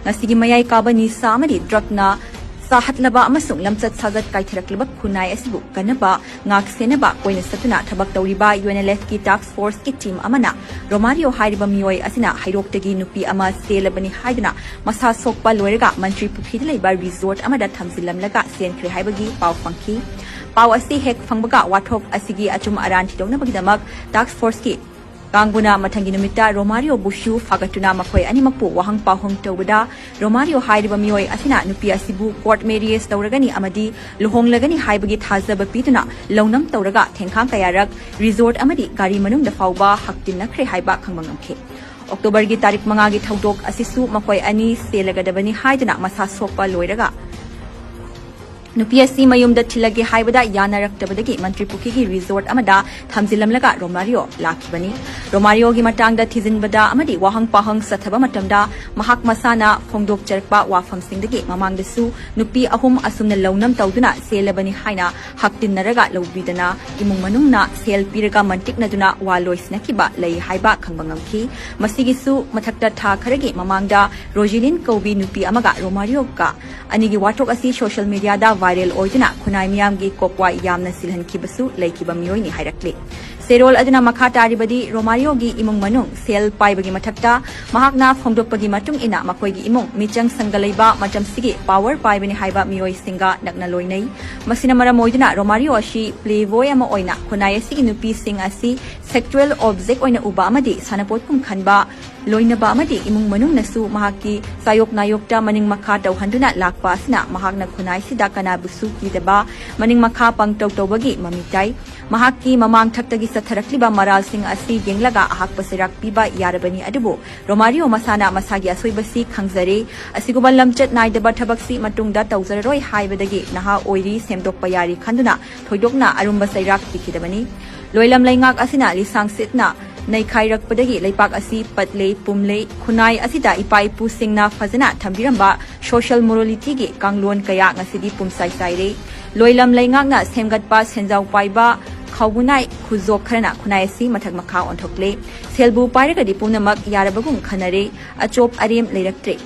ngasigi mayai kaba ni samadi drakna sahatlaba amasung lamchat sajat kaitharakliba khunai asibu kanaba ngak senaba koina satuna thabak tawriba UNLF ki task force ki team amana Romario hairiba miyoi asina hairoktagi nupi ama selabani haiduna masa sokpa loiraga mantri pukhida leiba resort amada thamsilamlaga senkhre haibagi paw phangki paw asi hek phangbaga wathok asigi achum aran thidongnabagidamak task force ki Kanguna mathangi numita Romario bushu fagatuna makhoi animakpu wahang pahong tawada Romario hairiba miyoi asina nupi asibu court marriage tawragani amadi luhonglagani haibagi thazaba pituna launam tawraga thengkhang kayarak resort amadi gari manung da fawba haktinnakhre haiba khangmangamkhe October gi tarik 5 gi thaudok asisu makhoi ani selagadabani haiduna masa sokpa loiraga Nupiasi mayumda thilage haibada yanaraktabadagi mantri pukigi resort amada thamjilamlaga Romario lakibani Romario gi matangda thizinbada amadi wahang pahang sathaba matamda mahak masana phongdok charakpa wafamsingdagi mamangdasu nupi ahum asumna launam tawduna selabani haina haktinnaraga lobidana imung manungna sel piraga mantiknaduna waloisnakiba lei haiba khangbangamki masigisu mathakta tha kharagi mamangda Rojalin Kobi nupi amaga Romario ka anigi watok asi social media da viral oiduna khunai miyam gi kokwa yamna silhan kibasu leikiba miyoi ni hairakle serol aduna makha taribadi Romario gi imung manung sel paibagi mathakta mahakna phongdokpagi matung ina makoi gi imung michang sangalaiba matam sigi power paibani haiba miyoi singa nakna loinai masina maram oiduna Romario ashi playboy ama oina khunai sigi nupi sing asi sexual object oina uba amadi sanapot pum khanba loinaba amadi imung manung nasu mahaki sayok nayokta maning makha tawhanduna lakpa asina mahakna khunai sida kana busu kidaba maning makha pangtaw tawbagi mamitai mahaki mamang thaktagi satharakliba maral sing asi yenglaga ahak pasirak piba yarabani adubu Romario masana masagi asoibasi khangjare asiguba lamchat naidaba thabaksi matungda tawjararoi haibadagi naha oiri semdokpa yari khanduna thoidokna arumba sairak pikidabani loilam laingak asina lisang sitna Naikairakpadagi leipak asi patle pumle khunai asida ipai pu singna fazana thambiramba social morality gi kanglon kaya ngasidi pumsai saire loilam laingakna semgatpa senjau paiba khawgunai khuzok kharana khunai si mathak makha onthokle selbu pairagadi punamak yarabagum khanare achop arem leiraktre